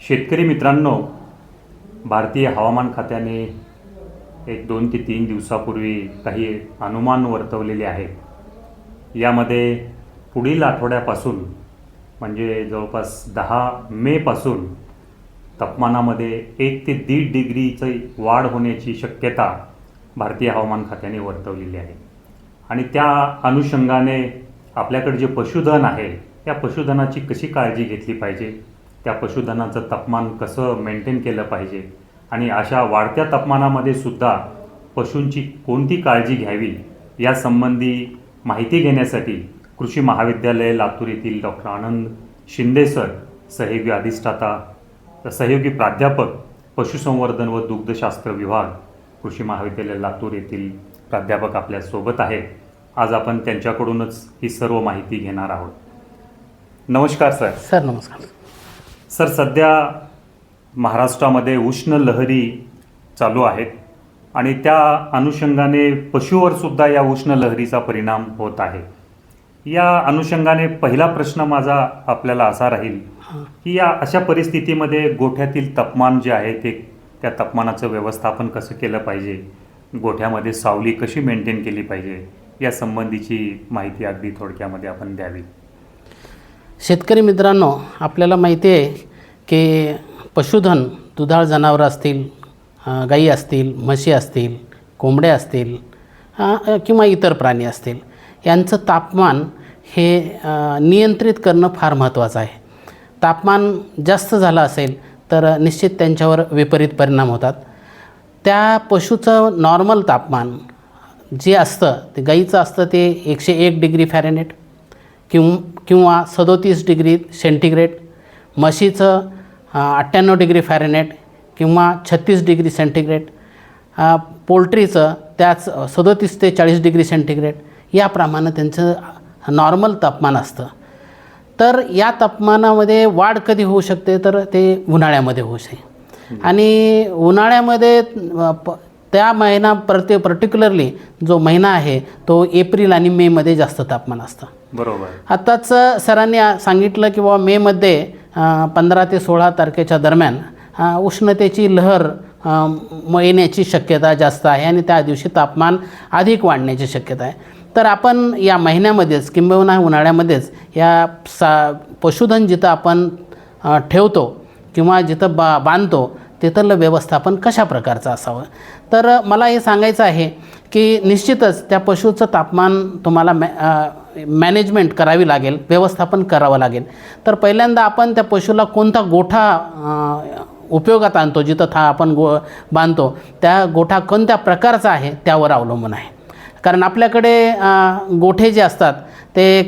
शेतकरी मित्रांनो, भारतीय हवामान खात्याने एक 2 ते 3 दिवसापूर्वी काही अनुमान वर्तवलेले आहेत। यामध्ये पुढील आठवड्यापासून म्हणजे जवळपास 10 मे पासून तापमानामध्ये 1 ते 1.5 डिग्रीची वाढ होण्याची शक्यता भारतीय हवामान खात्याने वर्तवलेली आहे। आणि त्या अनुषंगाने आपल्याकडे जे पशुधन आहे त्या पशुधनाची कशी काळजी घेतली पाहिजे, त्या पशुधनाचं तापमान कसं मेंटेन केलं पाहिजे आणि अशा वाढत्या तापमानामध्ये सुद्धा पशूंची कोणती काळजी घ्यावी यासंबंधी माहिती घेण्यासाठी कृषी महाविद्यालय लातूर येथील डॉक्टर आनंद शिंदे सर, सहयोगी प्राध्यापक पशुसंवर्धन व दुग्धशास्त्र विभाग, कृषी महाविद्यालय लातूर येथील प्राध्यापक आपल्यासोबत आहेत। आज आपण त्यांच्याकडूनच ही सर्व माहिती घेणार आहोत। नमस्कार सर। सर नमस्कार सर, सध्या महाराष्ट्रामध्ये उष्ण लहरी चालू आहेत आणि त्या अनुषंगाने पशुवर सुद्धा या उष्ण लहरीचा परिणाम होत आहे। या अनुषंगाने पहिला प्रश्न माझा आपल्याला असा राहील की या अशा परिस्थितीमध्ये गोठ्यातील तापमान जे आहे ते त्या तापमानाचं व्यवस्थापन कसं केलं पाहिजे, गोठ्यामध्ये सावली कशी मेंटेन केली पाहिजे या संबंधीची माहिती अगदी थोडक्यामध्ये आपण द्यावी। शेतकरी मित्रांनो, आपल्याला माहिती आहे की पशुधन, दुधाळ जनावरं असतील, गायी असतील, म्हशी असतील, कोंबड्या असतील किंवा इतर प्राणी असतील, यांचं तापमान हे नियंत्रित करणं फार महत्त्वाचं आहे। तापमान जास्त झालं असेल तर निश्चित त्यांच्यावर विपरीत परिणाम होतात। त्या पशुचं नॉर्मल तापमान जे असतं ते गाईचं असतं ते 101 डिग्री फॅरेनहाइट किंवा 37 डिग्री सेंटीग्रेड, म्हशीचं 98 डिग्री फॅरेनहाइट किंवा 36 डिग्री सेंटीग्रेड, पोल्ट्रीचं त्याच 37 ते 40 डिग्री सेंटीग्रेड याप्रमाणे त्यांचं नॉर्मल तापमान असतं। तर या तापमानामध्ये वाढ कधी होऊ शकते तर ते उन्हाळ्यामध्ये होऊ शकते। आणि उन्हाळ्यामध्ये त्या महिना पर्टिक्युलरली जो महिना आहे तो एप्रिल आणि मेमध्ये जास्त तापमान असतं। बरोबर। आताच सरांनी सांगितलं की बाबा मेमध्ये 15 ते 16 तारखेच्या दरम्यान उष्णतेची लहर येण्याची शक्यता जास्त आहे आणि त्या दिवशी तापमान अधिक वाढण्याची शक्यता आहे। तर आपण या महिन्यामध्येच किंबहुना उन्हाळ्यामध्येच या पशुधन जिथं आपण ठेवतो किंवा जिथं बांधतो तिथलं व्यवस्थापन कशा प्रकारचं असावं, तर मला हे सांगायचं आहे की निश्चितच त्या पशुचं तापमान तुम्हाला मॅनेजमेंट करावी लागेल, व्यवस्थापन करावं लागेल। तर पहिल्यांदा आपण त्या पशुला कोणता गोठा उपयोगात आणतो, जिथं आपण बांधतो त्या गोठा कोणत्या प्रकारचा आहे त्यावर अवलंबून आहे। कारण आपल्याकडे गोठे जे असतात ते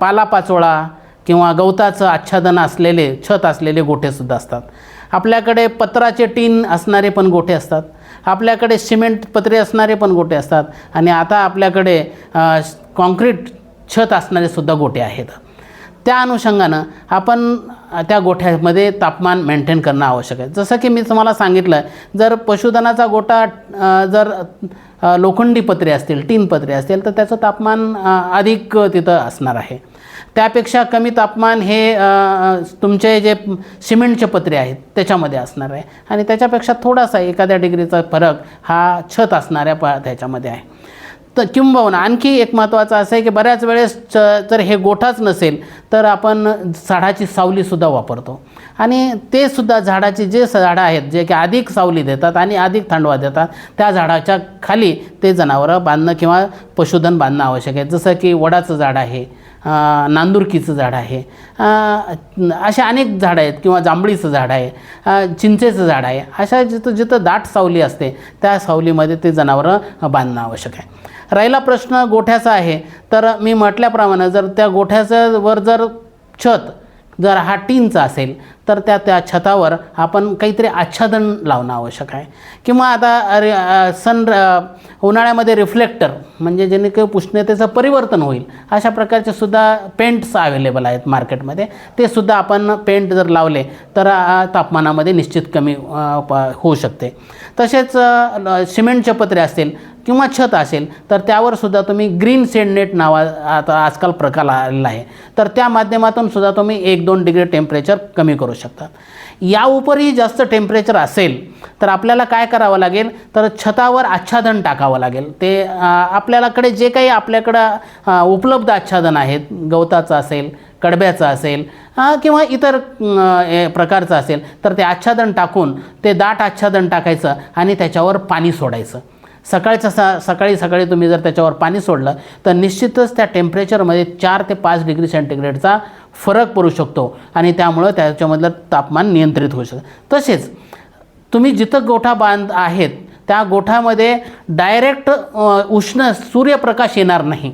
पालापाचोळा किंवा गवताचं आच्छादन असलेले, छत असलेले गोठेसुद्धा असतात। आपल्याकडे पत्राचे टीन असणारे पण गोठे असतात, आपल्याकडे सिमेंट पत्रे असणारे पण गोठे असतात आणि आता आपल्याकडे कॉन्क्रीट छत असणारे सुद्धा गोठे आहेत। त्या अनुषंगानं आपण त्या गोठ्यामध्ये तापमान मेंटेन करणं आवश्यक आहे। जसं की मी तुम्हाला सांगितलं, जर पशुधनाचा गोठा जर लोखंडी पत्रे असतील, टीन पत्रे असतील तर त्याचं तापमान अधिक तिथं असणार आहे। त्यापेक्षा कमी तापमान हे तुमचे जे सिमेंटचे पत्रे आहेत त्याच्यामध्ये असणार आहे आणि त्याच्यापेक्षा थोडासा एखाद्या डिग्रीचा फरक हा छत असणाऱ्या त्याच्यामध्ये आहे। तर किंबहुना आणखी एक महत्त्वाचं असं आहे की बऱ्याच वेळेस जर हे गोठाच नसेल तर आपण झाडाची सावलीसुद्धा वापरतो आणि ते सुद्धा झाडाची जे झाडं आहेत जे की अधिक सावली देतात आणि अधिक थंडवा देतात त्या झाडाच्या खाली ते जनावरं बांधणं किंवा पशुधन बांधणं आवश्यक आहे। जसं की वडाचं झाड आहे, नांदुरकीचं झाड आहे, अशा अनेक झाडं आहेत किंवा जांभळीचं झाड आहे, चिंचेचं झाड आहे। अशा जिथं दाट सावली असते त्या सावलीमध्ये ते जनावरं बांधणं आवश्यक आहे। राहिला प्रश्न गोठ्याचा आहे, तर मी म्हटल्याप्रमाणे जर त्या गोठ्याचं वर जर छत जर हा टीनचा असेल तर त्या छतावर आपण काहीतरी आच्छादन लावणं आवश्यक आहे किंवा आता उन्हाळ्यामध्ये रिफ्लेक्टर म्हणजे जेणेकरून उष्णतेचं परिवर्तन होईल अशा प्रकारचे सुद्धा पेंट्स अवेलेबल आहेत मार्केटमध्ये। ते सुद्धा आपण पेंट जर लावले तर तापमानामध्ये निश्चित कमी होऊ शकते। तसेच सिमेंटचे पत्रे असतील किंवा छत असेल तर त्यावर सुद्धा तुम्ही ग्रीन शेड नेट आता आजकाल प्रकार आलेला आहे, तर त्या माध्यमातून सुद्धा तुम्ही 1-2 डिग्री टेम्परेचर कमी करू शकता. या उपरही जास्त टेम्परेचर असेल तर आपल्याला काय करावं लागेल, तर छतावर आच्छादन टाकावं लागेल. ते आपल्याकडे जे काही आपल्याकडं उपलब्ध आच्छादन आहेत, गवताचं असेल, कडब्याचं असेल किंवा इतर प्रकारचं असेल, तर ते आच्छादन टाकून ते दाट आच्छादन टाकायचं आणि त्याच्यावर पाणी सोडायचं. सकाळी तुम्ही जर त्याच्यावर पाणी सोडलं तर निश्चितच त्या टेम्परेचरमध्ये 4 ते 5 डिग्री सेंटीग्रेडचा फरक पडू शकतो आणि त्यामुळं त्याच्यामधलं तापमान नियंत्रित होऊ शकतं. तसेच तुम्ही जिथं गोठा आहेत त्या गोठ्यामध्ये डायरेक्ट उष्ण सूर्यप्रकाश येणार नाही,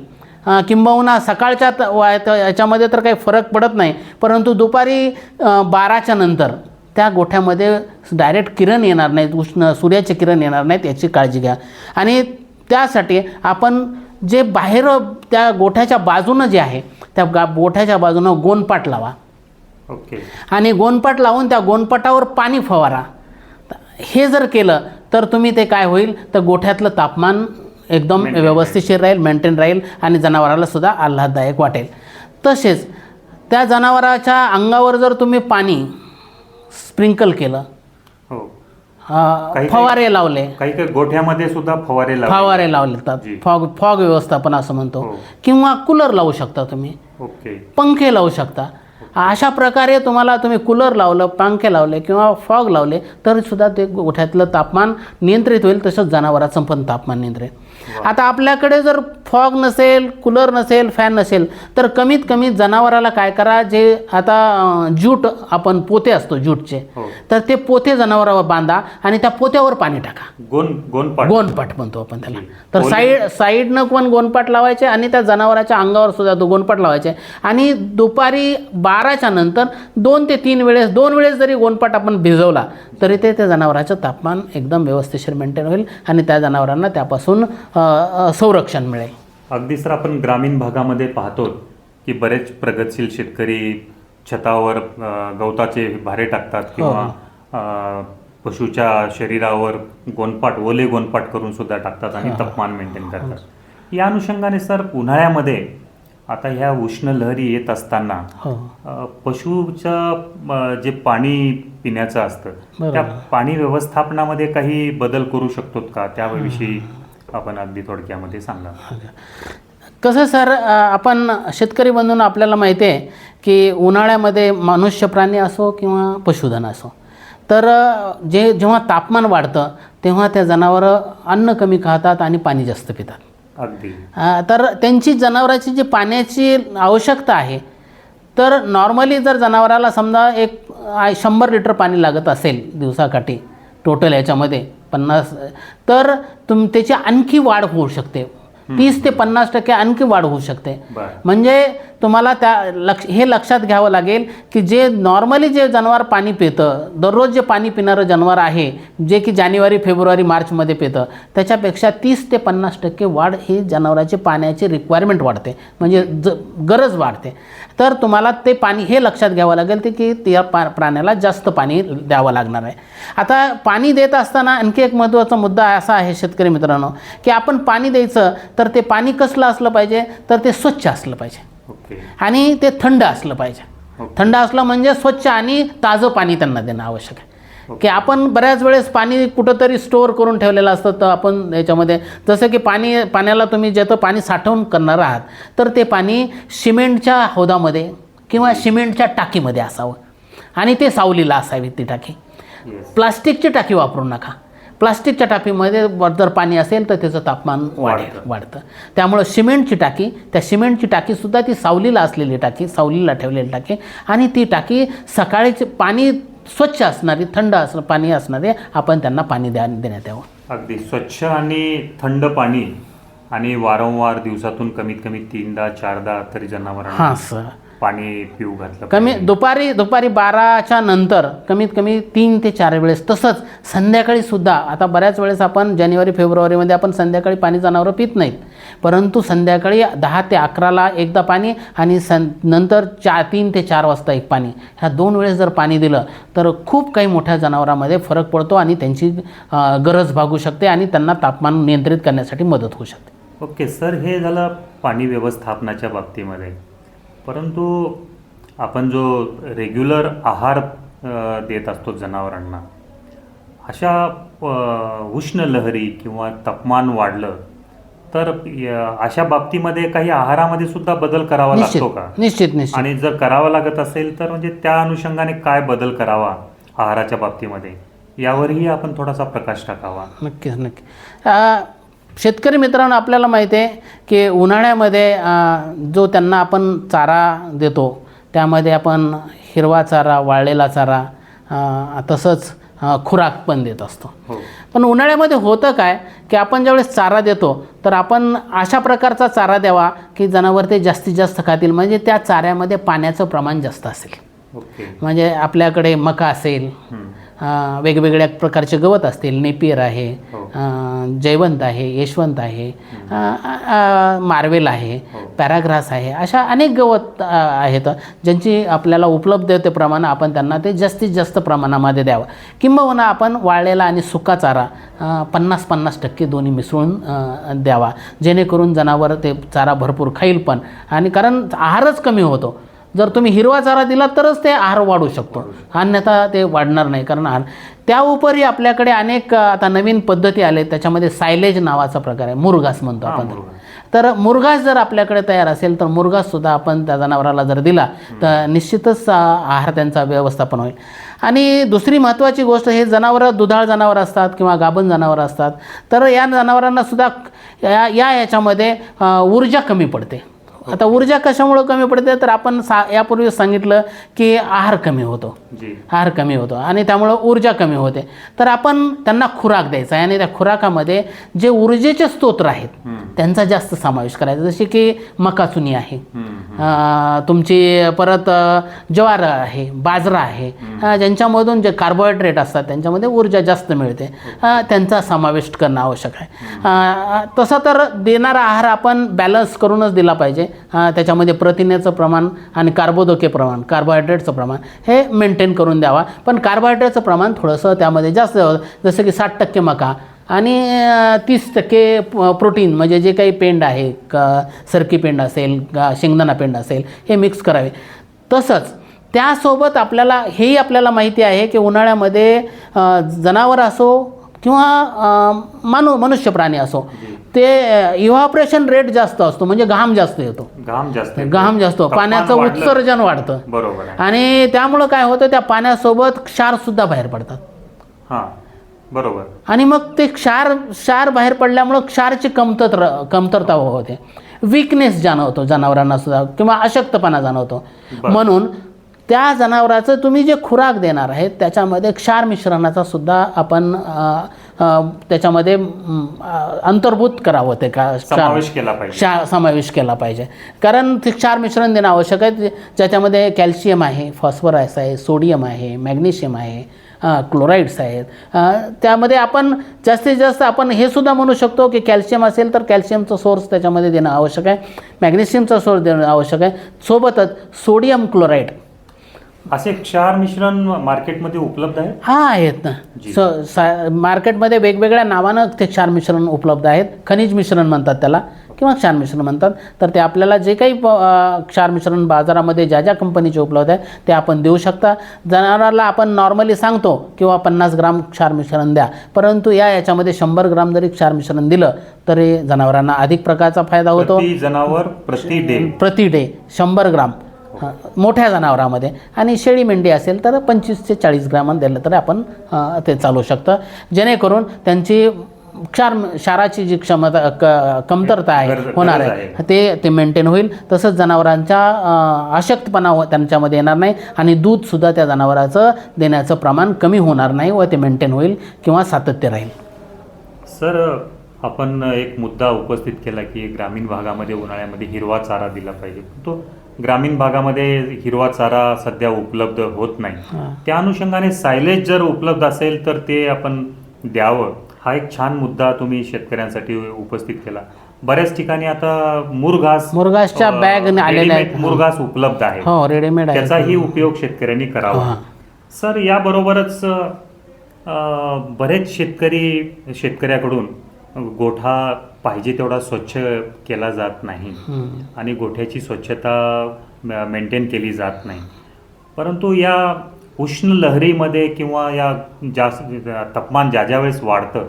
किंबहुना सकाळच्या याच्यामध्ये तर काही फरक पडत नाही, परंतु दुपारी 12च्या नंतर त्या गोठ्यामध्ये डायरेक्ट किरण येणार नाहीत, उष्ण सूर्याचे किरण येणार नाहीत, याची काळजी घ्या. आणि त्यासाठी आपण जे बाहेर त्या गोठ्याच्या बाजूनं जे आहे त्या गोठ्याच्या बाजूनं गोणपाट लावा. ओके. आणि गोणपाट लावून त्या गोणपाटावर पाणी फवारा. हे जर केलं तर तुम्ही ते काय होईल, तर गोठ्यातलं तापमान एकदम व्यवस्थितशीर राहील, मेंटेन राहील आणि जनावराला सुद्धा आल्हाददायक वाटेल. तसेच त्या जनावराच्या अंगावर जर तुम्ही पाणी स्प्रिंकल केलं, हो, फवारे लावले, काही गोठ्यामध्ये सुद्धा फवारे लावले फॉग व्यवस्थापन असं म्हणतो, किंवा कूलर लावू शकता तुम्ही, ओके, पंखे लावू शकता. अशा प्रकारे तुम्ही कूलर लावलं, पंखे लावले किंवा फॉग लावले तर सुद्धा ते गोठ्यातलं तापमान नियंत्रित होईल, तसंच जनावराचं पण तापमान नियंत्रित. आता आपल्याकडे जर फॉग नसेल, कूलर नसेल, फॅन नसेल तर कमीत कमी जनावराला काय करा, जे आता ज्यूट आपण पोते असतो ज्यूटचे, तर ते पोते जनावरावर बांधा आणि त्या पोत्यावर पाणी टाका. गोणपाट म्हणतो आपण त्याला. तर साईडनं पण गोणपाट लावायचे आणि त्या जनावराच्या अंगावर सुद्धा तो गोणपाट लावायचे. आणि दुपारी 12च्या नंतर 2 ते 3 वेळेस, 2 वेळेस जरी गोणपाट आपण भिजवला तरी ते त्या जनावराचं तापमान एकदम व्यवस्थितशीर मेंटेन होईल आणि त्या जनावरांना त्यापासून संरक्षण मिळेल. अगदी सर, आपण ग्रामीण भागामध्ये पाहतो की बरेच प्रगतशील शेतकरी छतावर गवताचे भारे टाकतात किंवा पशुच्या शरीरावर ओले गोणपाट करून सुद्धा टाकतात आणि तापमान मेंटेन करतात. या अनुषंगाने सर, उन्हाळ्यामध्ये आता ह्या उष्ण लहरी येत असताना पशुचं जे पाणी पिण्याचं असतं त्या पाणी व्यवस्थापनामध्ये काही बदल करू शकतो का, त्याविषयी आपण अगदी थोडक्यामध्ये सांगा. कसं सर, आपण शेतकरी बंधूंना आपल्याला माहिती आहे की उन्हाळ्यामध्ये मनुष्य प्राणी असो किंवा पशुधन असो, तर जेव्हा तापमान वाढतं तेव्हा त्या जनावरं अन्न कमी खातात आणि पाणी जास्त पितात. अगदी. तर त्यांची जनावराची जी पाण्याची आवश्यकता आहे, तर नॉर्मली जर जनावराला समजा 100 लिटर पाणी लागत असेल दिवसाकाठी टोटल याच्यामध्ये 50, तर त्याची आणखी वाढ होऊ शकते, 30 ते 50% आणखी वाढ होऊ शकते. म्हणजे तुम्हाला हे लक्षात घ्यावं लागेल की जे नॉर्मली जे जनावर पाणी पितं, दररोज जे पाणी पिणारं जनावर आहे, जे की जानेवारी, फेब्रुवारी, मार्चमध्ये पितं, त्याच्यापेक्षा 30 ते 50% वाढ ही जनावराची पाण्याची रिक्वायरमेंट वाढते, म्हणजे गरज वाढते. तर तुम्हाला ते पाणी हे लक्षात घ्यावं लागेल की त्या प्राण्याला जास्त पाणी द्यावं लागणार आहे. आता पाणी देत असताना आणखी एक महत्त्वाचा मुद्दा असा आहे शेतकरी मित्रांनो, की आपण पाणी द्यायचं तर ते पाणी कसलं असलं पाहिजे, तर ते स्वच्छ असलं पाहिजे आणि ते थंड असलं पाहिजे. थंड असलं म्हणजे स्वच्छ आणि ताजं पाणी त्यांना देणं आवश्यक आहे. की आपण बऱ्याच वेळेस पाणी कुठंतरी स्टोअर करून ठेवलेलं असतं, तर आपण याच्यामध्ये जसं की पाण्याला तुम्ही जिथं पाणी साठवून करणार आहात तर ते पाणी सिमेंटच्या हौदामध्ये किंवा सिमेंटच्या टाकीमध्ये असावं आणि ते सावलीला असावी ती टाकी. प्लास्टिकची टाकी वापरू नका. प्लास्टिकच्या टाकीमध्ये जर पाणी असेल तर त्याचं तापमान वाढतं. त्यामुळं त्या सिमेंटची टाकीसुद्धा ती सावलीला असलेली टाकी, सावलीला ठेवलेली टाकी, आणि ती टाकी सकाळीचे पाणी स्वच्छ असणारी, थंड पाणी असणारे आपण त्यांना पाणी देण्यात यावं. अगदी स्वच्छ आणि थंड पाणी, आणि वारंवार दिवसातून कमीत कमी 3दा 4दा तरी जनावरांना पाणी पिऊ घातलं कमी पाहिजे? दुपारी 12च्या नंतर कमीत कमी 3 ते 4 वेळेस, तसंच संध्याकाळीसुद्धा. आता बऱ्याच वेळेस आपण जानेवारी फेब्रुवारीमध्ये आपण संध्याकाळी पाणी जनावरं पित नाहीत, परंतु संध्याकाळी 10 ते 11ला एकदा पाणी आणि नंतर 3 ते 4 वाजता एक पाणी, ह्या 2 वेळेस जर पाणी दिलं तर खूप काही मोठ्या जनावरांमध्ये फरक पडतो आणि त्यांची गरज भागू शकते आणि त्यांना तापमान नियंत्रित करण्यासाठी मदत होऊ शकते. ओके सर, हे झालं पाणी व्यवस्थापनाच्या बाबतीमध्ये. परंतु आपण जो रेग्युलर आहार देत असतो जनावरांना, अशा उष्ण लहरी किंवा तापमान वाढलं तर अशा बाबतीमध्ये काही आहारामध्ये सुद्धा बदल करावा लागतो का? निश्चित. आणि जर करावा लागत असेल तर म्हणजे त्या अनुषंगाने काय बदल करावा आहाराच्या बाबतीमध्ये, यावरही आपण थोडासा प्रकाश टाकावा. नक्की. शेतकरी मित्रांनो, आपल्याला माहिती आहे की उन्हाळ्यामध्ये जो त्यांना आपण चारा देतो त्यामध्ये आपण हिरवा चारा, वाळलेला चारा, तसंच खुराक पण देत असतो. पण उन्हाळ्यामध्ये होतं काय की आपण ज्यावेळेस चारा देतो तर आपण अशा प्रकारचा चारा द्यावा की जनावर ते जास्तीत जास्त खातील, म्हणजे त्या चाऱ्यामध्ये पाण्याचं प्रमाण जास्त असेल. म्हणजे आपल्याकडे मका असेल, वेगवेगळ्या प्रकारचे गवत असतील, नेपियर आहे, जयवंत आहे, यशवंत आहे, मार्वेल आहे, पॅराग्रास आहे, अशा अनेक गवत आहेत ज्यांची आपल्याला उपलब्धतेप्रमाणे आपण त्यांना ते जास्तीत जास्त प्रमाणामध्ये द्यावं. किंबहुना आपण वाळलेला आणि सुका चारा 50-50% दोन्ही मिसळून द्यावा, जेणेकरून जनावर ते चारा भरपूर खाईल पण. आणि कारण आहारच कमी होतो, जर तुम्ही हिरवा चारा दिला तरच ते आहार वाढू शकतो, अन्यथा ते वाढणार नाही. कारण आहार त्या उपरी आपल्याकडे अनेक आता नवीन पद्धती आले, त्याच्यामध्ये सायलेज नावाचा प्रकार आहे, मुरघास म्हणतो आपण. तर मुरघास जर आपल्याकडे तयार असेल तर मुरघाससुद्धा आपण त्या जनावराला जर दिला तर निश्चितच आहार त्यांचा व्यवस्थापन होईल. आणि दुसरी महत्त्वाची गोष्ट, हे जनावरं दुधाळ जनावर असतात किंवा गाभण जनावरं असतात, तर या जनावरांनासुद्धा याच्यामध्ये ऊर्जा कमी पडते. आता ऊर्जा कशामुळं कमी पडते तर आपण यापूर्वी सांगितलं की आहार कमी होतो आणि त्यामुळं ऊर्जा कमी होते. तर आपण त्यांना खुराक द्यायचा आहे आणि त्या खुराकामध्ये जे ऊर्जेचे स्तोत्र आहेत त्यांचा जास्त समावेश करायचा, जसे की मकाचुनी आहे, तुमची परत ज्वार आहे, बाजरा आहे, ज्यांच्यामधून जे कार्बोहायड्रेट असतात त्यांच्यामध्ये ऊर्जा जास्त मिळते, त्यांचा समावेश करणं आवश्यक आहे. तसं तर देणारा आहार आपण बॅलन्स करूनच दिला पाहिजे. त्याच्यामध्ये प्रथिनेचं प्रमाण आणि कार्बोहायड्रेटचं प्रमाण हे मेंटेन करून द्यावा. पण कार्बोहायड्रेटचं प्रमाण थोडंसं त्यामध्ये जास्त, जसं की 60% मका आणि 30% प्रोटीन, म्हणजे जे काही पेंड आहे, सरकी पेंड असेल, शेंगदाणा पेंड असेल, हे मिक्स करावे. तसंच त्यासोबत हेही आपल्याला माहिती आहे की उन्हाळ्यामध्ये जनावर असो किंवा मनुष्य प्राणी असो, ते इव्हॅपोरेशन रेट जास्त असतो, म्हणजे घाम जास्त येतो, घाम जास्त, पाण्याचं उत्सर्जन वाढतं. बरोबर. आणि त्यामुळं काय होतं, त्या पाण्यासोबत क्षारसुद्धा बाहेर पडतात. बरोबर. आणि मग ते क्षार बाहेर पडल्यामुळं क्षारची कमतरता होते, विकनेस जाणवतो जनावरांना सुद्धा किंवा अशक्तपणा जाणवतो. म्हणून त्या जनावराचं तुम्ही जे खुराक देणार आहे त्याच्यामध्ये क्षार मिश्रणाचा सुद्धा आपण त्याच्यामध्ये अंतर्भूत करावं, ते समावेश केला पाहिजे. कारण ते क्षार मिश्रण देणं आवश्यक आहे, ज्याच्यामध्ये कॅल्शियम आहे, फॉस्फरस आहे, सोडियम आहे, मॅग्नेशियम आहे, क्लोराईड्स आहेत. त्यामध्ये आपण जास्तीत जास्त आपण हे सुद्धा म्हणू शकतो की कॅल्शियम असेल तर कॅल्शियमचा सोर्स त्याच्यामध्ये देणं आवश्यक आहे, मॅग्नेशियमचा सोर्स देणं आवश्यक आहे, सोबतच सोडियम क्लोराईड. असे क्षार मिश्रण मार्केटमध्ये उपलब्ध आहे? आहेत ना, मार्केटमध्ये वेगवेगळ्या नावानं ते क्षार मिश्रण उपलब्ध आहेत. खनिज मिश्रण म्हणतात त्याला किंवा क्षार मिश्रण म्हणतात. तर ते आपल्याला जे काही क्षार मिश्रण बाजारामध्ये ज्या कंपनीचे उपलब्ध आहे ते आपण देऊ शकता. जनावराला आपण नॉर्मली सांगतो किंवा 50 ग्राम क्षार मिश्रण द्या, परंतु याच्यामध्ये 100 ग्राम जरी क्षार मिश्रण दिलं तरी जनावरांना अधिक प्रकारचा फायदा होतो. जनावर प्रति डे 100 ग्राम मोठ्या जनावरांमध्ये, आणि शेळी मेंढी असेल तर 25 ते 40 ग्राम दिलं तर आपण ते चालू शकतं, जेणेकरून त्यांची क्षाराची जी कमतरता होणार आहे ते मेंटेन होईल. तसंच जनावरांचा अशक्तपणा त्यांच्यामध्ये येणार नाही आणि दूधसुद्धा त्या जनावराचं देण्याचं प्रमाण कमी होणार नाही व ते मेंटेन होईल किंवा सातत्य राहील. सर, आपण एक मुद्दा उपस्थित केला की ग्रामीण भागामध्ये उन्हाळ्यामध्ये हिरवा चारा दिला पाहिजे, तो ग्रामीण भागामध्ये हिरवा चारा सध्या उपलब्ध होत नाही. त्या अनुषंगाने सायलेज जर उपलब्ध असेल तर ते आपण द्यावं. हा एक छान मुद्दा तुम्ही शेतकऱ्यांसाठी उपस्थित केला. बऱ्याच ठिकाणी आता मुरघासच्या बॅग आलेल्या आहेत. मुरघास उपलब्ध आहे. हो, रेडीमेड आहे. त्याचाही उपयोग शेतकऱ्यांनी करावा. सर, याबरोबरच बरेच शेतकऱ्याकडून गोठा पाहिजे तेवढा स्वच्छ केला जात नाही आणि गोठ्याची स्वच्छता मेंटेन केली जात नाही. परंतु या उष्ण लहरीमध्ये किंवा या जास्त तापमान ज्या वेळेस वाढतं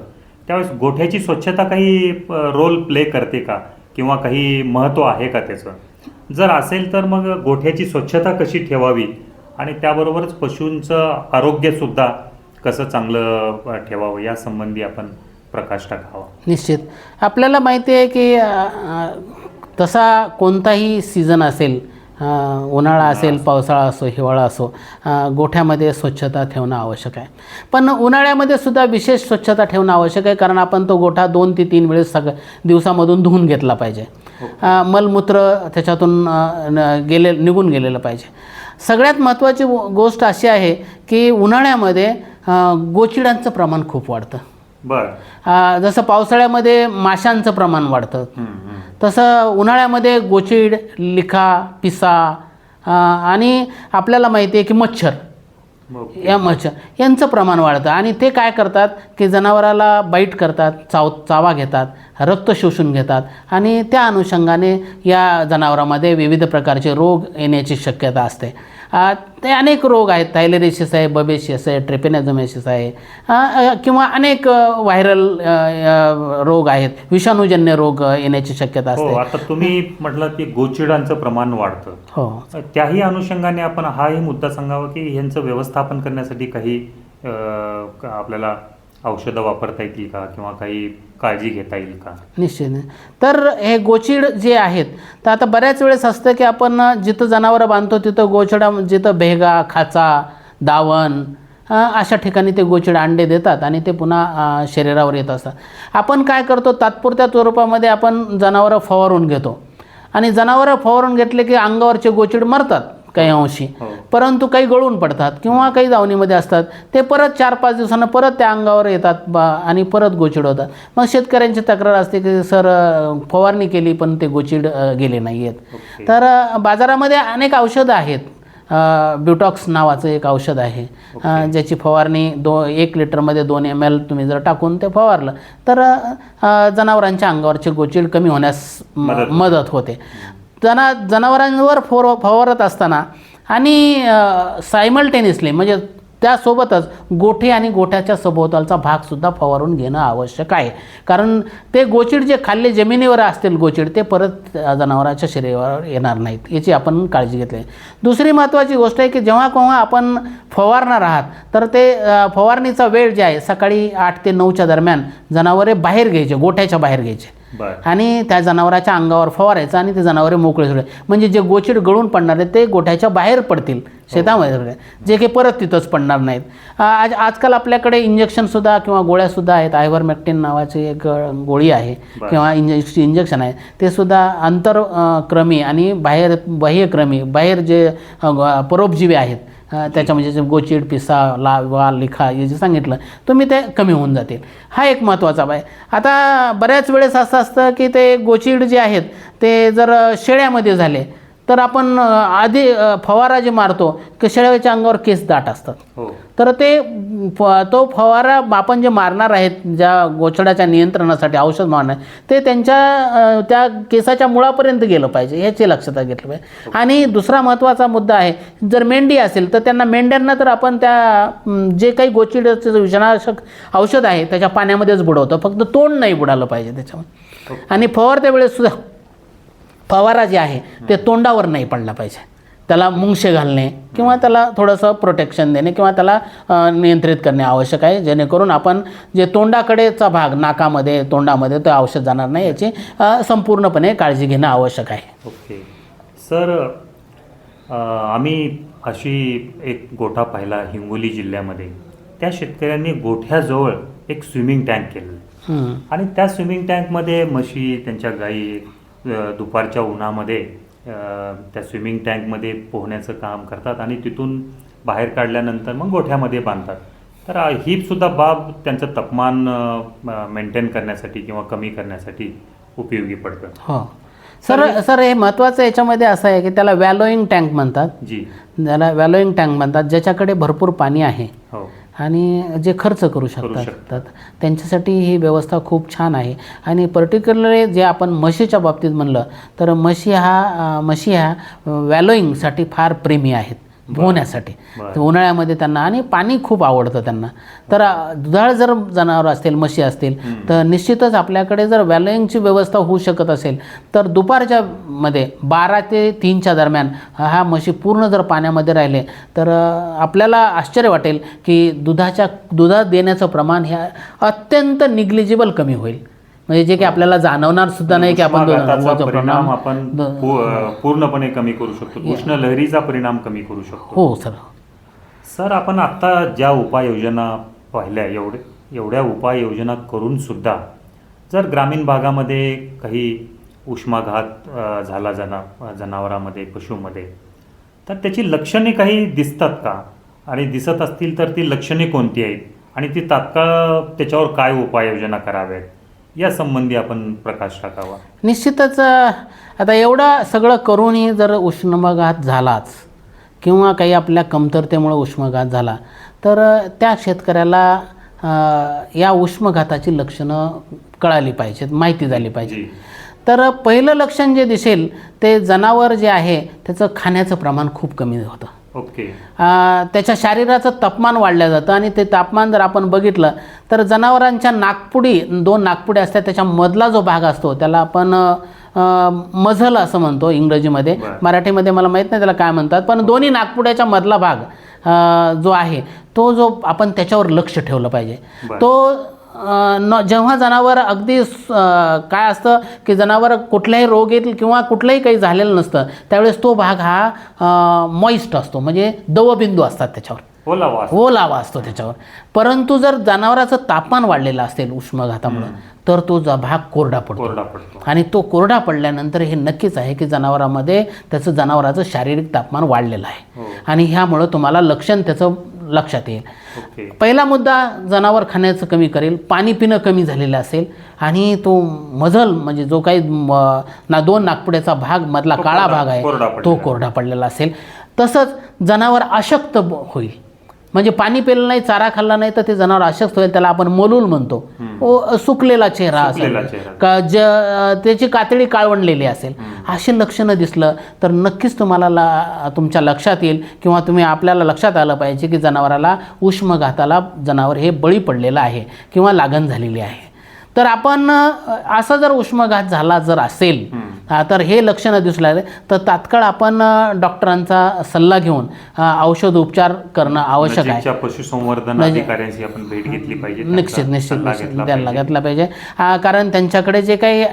त्यावेळेस गोठ्याची स्वच्छता काही रोल प्ले करते का किंवा काही महत्त्व आहे का त्याचं? जर असेल तर मग गोठ्याची स्वच्छता कशी ठेवावी आणि त्याबरोबरच पशूंचं आरोग्यसुद्धा कसं चांगलं ठेवावं यासंबंधी आपण प्रकाश टाकावा. निश्चित. आपल्याला माहिती आहे की तसा कोणताही सीझन असेल, उन्हाळा असेल, पावसाळा असो, हिवाळा असो, गोठ्यामध्ये स्वच्छता ठेवणं आवश्यक आहे. पण उन्हाळ्यामध्ये सुद्धा विशेष स्वच्छता ठेवणं आवश्यक आहे, कारण आपण तो गोठा 2 ते 3 वेळेस दिवसामधून धुवून घेतला पाहिजे. मलमूत्र त्याच्यातून निघून गेलेलं पाहिजे. सगळ्यात महत्त्वाची गोष्ट अशी आहे की उन्हाळ्यामध्ये गोचिडांचं प्रमाण खूप वाढतं. बरं. जसं पावसाळ्यामध्ये माशांचं प्रमाण वाढतं, तसं उन्हाळ्यामध्ये गोचीड, लिखा, पिसा आणि आपल्याला माहिती आहे की मच्छर यांचं प्रमाण वाढतं. आणि ते काय करतात की जनावराला बाईट करतात, चावा घेतात, रक्त शोषून घेतात आणि त्या अनुषंगाने या जनावरांमध्ये विविध प्रकारचे रोग येण्याची शक्यता असते. ते अनेक रोग आहेत. थायलेरियसिस आहे, बबेशियस आहे, ट्रेपेनोझोमेसिस आहे किंवा अनेक व्हायरल रोग आहेत, विषाणूजन्य रोग येण्याची शक्यता असते. आता तुम्ही म्हटलं की गोचिडांचं प्रमाण वाढतं. हो, त्याही अनुषंगाने आपण हाही मुद्दा सांगावा की यांचं व्यवस्थापन करण्यासाठी काही आपल्याला औषधं वापरता येतील का किंवा काही काळजी घेता येईल का? निश्चित. तर हे गोचीड जे आहेत, तर आता बऱ्याच वेळेस असतं की आपण जिथं जनावरं बांधतो तिथं गोचिडा, जिथं भेगा, खाचा, दावण अशा ठिकाणी ते गोचिड अंडे देतात आणि ते पुन्हा शरीरावर येत असतात. आपण काय करतो, तात्पुरत्या स्वरूपामध्ये आपण जनावरं फवारून घेतो आणि जनावरं फवारून घेतले की अंगावरचे गोचिड मरतात काही अंशी, परंतु काही गळून पडतात किंवा काही दावणीमध्ये असतात. ते परत 4-5 दिवसांना परत त्या अंगावर येतात आणि परत गोचिड होतात. मग शेतकऱ्यांची तक्रार असते की सर फवारणी केली पण ते गोचिड गेले नाही आहेत. तर बाजारामध्ये अनेक औषधं आहेत. ब्युटॉक्स नावाचं एक औषध आहे, ज्याची फवारणी 1 लिटरमध्ये 2 ml तुम्ही जर टाकून ते फवारलं तर जनावरांच्या अंगावरचे गोचिड कमी होण्यास मदत होते. जनावरांवर फवारत असताना आणि सायमल्टेनियसली म्हणजे त्यासोबतच गोठे आणि गोठ्याच्या सभोवतालचा भागसुद्धा फवारून घेणं आवश्यक आहे. कारण ते गोचिड जे खाल्ले जमिनीवर असतील गोचिड ते परत जनावरांच्या शरीरावर येणार नाहीत, याची आपण काळजी घेतली. दुसरी महत्त्वाची गोष्ट आहे की जेव्हा केव्हा आपण फवारणार आहात तर ते फवारणीचा वेळ जे आहे सकाळी 8 ते 9च्या दरम्यान जनावरे बाहेर घ्यायचे, गोठ्याच्या बाहेर घ्यायचे आणि त्या जनावराच्या अंगावर फवारायचं आणि ते जनावरे मोकळे सोडले, म्हणजे जे गोचिड गळून पडणार आहेत ते गोठ्याच्या बाहेर पडतील शेतामध्ये, जे काही परत तिथंच पडणार नाहीत. आजकाल आपल्याकडे इंजेक्शनसुद्धा किंवा गोळ्यासुद्धा आहेत. आयव्हरमेक्टिन नावाची एक गोळी आहे किंवा इंजेक्शन आहे, ते सुद्धा आंतरक्रमी आणि बाह्यक्रमी, बाहेर जे परोपजीवी आहेत त्याच्या म्हणजे गोचिड, पिसा, वाल, लिखा हे जे सांगितलं तुम्ही ते कमी होऊन जातील. हा एक महत्त्वाचा आहे. आता बऱ्याच वेळेस असं असतं की ते गोचिड जे आहेत ते जर शेळ्यामध्ये झाले तर आपण आधी फवारा जे मारतो की शेळ्याच्या अंगावर केस दाट असतात, तर तो फवारा आपण जे मारणार आहेत ज्या गोचडाच्या नियंत्रणासाठी औषध मारणार ते त्यांच्या त्या केसाच्या मुळापर्यंत गेलं पाहिजे, याची लक्षात घेतलं पाहिजे. आणि दुसरा महत्त्वाचा मुद्दा आहे, जर मेंढी असेल तर मेंढ्यांना तर आपण त्या जे काही गोचिडाचं विषाणूनाशक औषध आहे त्याच्या पाण्यामध्येच बुडवतो, फक्त तोंड नाही बुडालं पाहिजे त्याच्यामध्ये. आणि फवारत्या वेळेस सुद्धा फवारा जे आहे ते तोंडावर नाही पडला पाहिजे, त्याला मुंगशे घालणे किंवा त्याला थोडंसं प्रोटेक्शन देणे किंवा त्याला नियंत्रित करणे आवश्यक आहे, जेणेकरून आपण जे तोंडाकडेचा भाग नाकामध्ये तोंडामध्ये तो औषध जाणार नाही याची संपूर्णपणे काळजी घेणं आवश्यक आहे. ओके सर, आम्ही अशी एक गोठा पाहिला हिंगोली जिल्ह्यामध्ये. त्या शेतकऱ्यांनी गोठ्याजवळ एक स्विमिंग टँक केलं आणि त्या स्विमिंग टँकमध्ये म्हशी, त्यांच्या गायी दुपारच्या उन्हामध्ये त्या स्विमिंग टँकमध्ये पोहण्याचं काम करतात आणि तिथून बाहेर काढल्यानंतर मग गोठ्यामध्ये बांधतात. तर ही सुद्धा बाब त्यांचं तापमान मेंटेन करण्यासाठी किंवा कमी करण्यासाठी उपयोगी पडतं. हो सर हे महत्त्वाचं याच्यामध्ये असं आहे की त्याला वॅलोईंग टँक म्हणतात. जी, त्याला वॅलोईंग टँक म्हणतात, ज्याच्याकडे भरपूर पाणी आहे हो, आणि जे खर्च करू शकतात त्यांच्यासाठी ही व्यवस्था खूप छान आहे. आणि पर्टिक्युलरली जे आपण म्हशीच्या बाबतीत म्हणलं तर म्हशी ह्या वॅलोईंगसाठी फार प्रेमी आहेत, पोहण्यासाठी. तर उन्हाळ्यामध्ये त्यांना आणि पाणी खूप आवडतं त्यांना. तर दुधाळ जर जनावर असतील, म्हशी असतील, तर निश्चितच आपल्याकडे जर वॅलोईंगची व्यवस्था होऊ शकत असेल तर दुपारच्या मध्ये 12 ते 3च्या दरम्यान ह्या म्हशी पूर्ण जर पाण्यामध्ये राहिले तर आपल्याला आश्चर्य वाटेल की दुधात देण्याचं प्रमाण हे अत्यंत निग्लिजिबल कमी होईल. म्हणजे जे की आपल्याला जाणवणार सुद्धा नाही की आपण परिणाम आपण पूर्णपणे कमी करू शकतो, उष्ण लहरीचा परिणाम कमी करू शकतो. हो सर, आपण आता ज्या उपाययोजना पाहिल्या, एवढ्या उपाययोजना करून सुद्धा जर ग्रामीण भागामध्ये काही उष्माघात झाला जनावरांमध्ये, पशुमध्ये, तर त्याची लक्षणे काही दिसतात का? आणि दिसत असतील तर ती लक्षणे कोणती आहेत आणि ती तात्काळ त्याच्यावर काय उपाययोजना कराव्यात या संबंधी आपण प्रकाश टाकावा. निश्चितच आता एवढं सगळं करूनही जर उष्माघात झालाच किंवा काही आपल्या कमतरतेमुळे उष्माघात झाला तर त्या शेतकऱ्याला या उष्माघाताची लक्षणं कळाली पाहिजेत, माहिती झाली पाहिजे. तर पहिलं लक्षण जे दिसेल ते जनावर जे आहे त्याचं खाण्याचं प्रमाण खूप कमी होतं. ओके. त्याच्या शरीराचं तापमान वाढलं जातं आणि ते तापमान जर आपण बघितलं तर जनावरांच्या नाकपुडी, 2 नाकपुडी असतात, त्याच्या मधला जो भाग असतो त्याला आपण मझल असं म्हणतो इंग्रजीमध्ये. मराठीमध्ये मला माहीत नाही त्याला काय म्हणतात, पण दोन्ही नाकपुड्याच्या मधला भाग जो आहे तो जो आपण त्याच्यावर लक्ष ठेवलं पाहिजे. तो जेव्हा जनावर अगदी काय असतं की जनावर कुठलाही रोग येतील किंवा कुठलंही काही झालेलं नसतं त्यावेळेस तो भाग हा मॉइस्ट असतो, म्हणजे दवबिंदू असतात त्याच्यावर, ओलावा असतो त्याच्यावर. परंतु जर जनावराचं तापमान वाढलेलं असेल उष्माघातामुळं तर तो भाग कोरडा पडतो. आणि तो कोरडा पडल्यानंतर हे नक्कीच आहे की जनावराचं शारीरिक तापमान वाढलेलं आहे. आणि ह्यामुळं तुम्हाला लक्षण त्याचं लक्षात येईल. पहिला मुद्दा, जनावर खाण्याचं कमी करेल, पाणी पिणं कमी झालेलं असेल आणि तो मझल म्हणजे जो काही 2 नाकपुड्याचा भाग मधला काळा भाग आहे तो कोरडा पडलेला असेल. तसंच जनावर अशक्त होईल, म्हणजे पाणी पिलं नाही, चारा खाल्ला नाही तर ते जनावर अशक्त होईल, त्याला आपण मलूल म्हणतो. सुकलेला चेहरा असेल, त्याची कातडी काळवंडलेली असेल, अशी लक्षणं दिसलं तर नक्कीच तुम्हाला तुमच्या लक्षात येईल किंवा आपल्याला लक्षात आलं पाहिजे की जनावराला उष्माघाताला जनावर हे बळी पडलेलं आहे किंवा लागण झालेली आहे. तर आपण असा जर उष्माघात झाला जर असेल तर हे लक्षणं दिसू लागले तर तात्काळ आपण डॉक्टरांचा सल्ला घेऊन औषध उपचार करणं आवश्यक आहे. पशुसंवर्धन अधिकाऱ्यांची आपण भेट घेतली पाहिजे, निश्चित त्यांना घेतला पाहिजे. कारण त्यांच्याकडे जे काही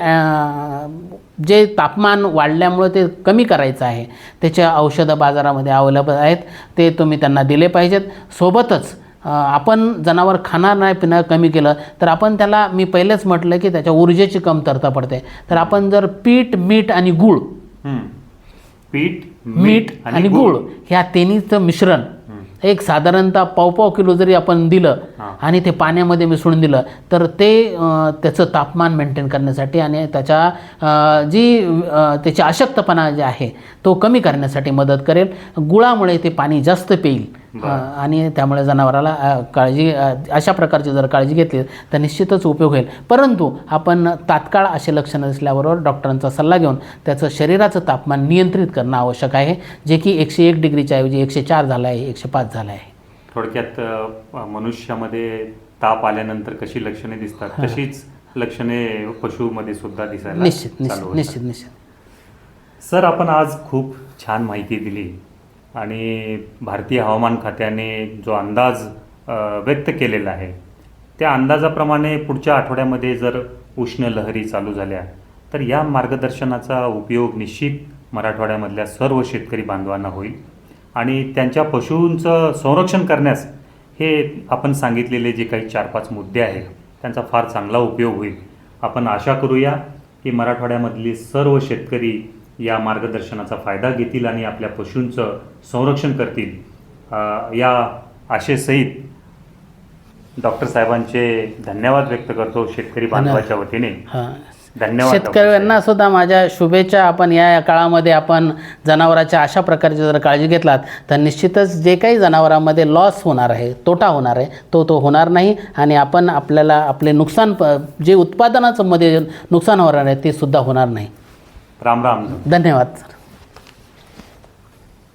जे तापमान वाढल्यामुळे ते कमी करायचं आहे त्याचे औषधं बाजारामध्ये अवेलेबल आहेत, ते तुम्ही त्यांना दिले पाहिजेत. सोबतच आपण जनावर खाणार नाही पिणं कमी केलं तर आपण त्याला, मी पहिलेच म्हटलं की त्याच्या ऊर्जेची कमतरता पडते, तर आपण जर पीठ, मीठ आणि गूळ, मीठ आणि गूळ ह्या तिन्हीचं मिश्रण एक साधारणतः पाव किलो जरी आपण दिलं आणि ते पाण्यामध्ये मिसळून दिलं तर ते त्याचं तापमान मेंटेन करण्यासाठी आणि त्याची अशक्तपणा जे आहे तो कमी करण्यासाठी मदत करेल. गुळामुळे ते पाणी जास्त पिईल आणि त्यामुळे जनावराला अशा प्रकारची जर काळजी घेतली तर निश्चितच उपयोग होईल. परंतु आपण तात्काळ असे लक्षणं दिसल्याबरोबर डॉक्टरांचा सल्ला घेऊन त्याचं शरीराचं तापमान नियंत्रित करणं आवश्यक आहे, जे की 101 डिग्रीच्या ऐवजी 104 झालं आहे, 105 झालं आहे. थोडक्यात मनुष्यामध्ये ताप आल्यानंतर कशी लक्षणे दिसतात तशीच लक्षणे पशुमध्ये सुद्धा दिसायला निश्चित. सर, आपण आज खूप छान माहिती दिली आणि भारतीय हवामान खात्याने जो अंदाज व्यक्त केलेला आहे त्या अंदाजाप्रमाणे पुढच्या आठवड्यामध्ये जर उष्ण लहरी चालू झाल्या तर या मार्गदर्शनाचा उपयोग निश्चित मराठवाड्यामधल्या सर्व शेतकरी बांधवांना होईल आणि त्यांच्या पशूंचं संरक्षण करण्यास हे आपण सांगितलेले जे काही 4-5 मुद्दे आहेत त्यांचा फार चांगला उपयोग होईल. आपण आशा करूया की मराठवाड्यामधली सर्व शेतकरी या मार्गदर्शनाचा फायदा घेतील आणि आपल्या पशूंचं संरक्षण करतील या आशेसहित डॉक्टर साहेबांचे धन्यवाद व्यक्त करतो शेतकरी बांधवाच्या वतीने. हां, धन्यवाद. शेतकऱ्यांना सुद्धा माझ्या शुभेच्छा. आपण या काळामध्ये आपण जनावरांच्या अशा प्रकारची जर काळजी घेतलात तर निश्चितच जे काही जनावरांमध्ये लॉस होणार आहे, तोटा होणार आहे, तो होणार नाही आणि आपण आपल्याला आपले नुकसान जे उत्पादनाचं मध्ये नुकसान होणार आहे ते सुद्धा होणार नाही. राम राम. धन्यवाद.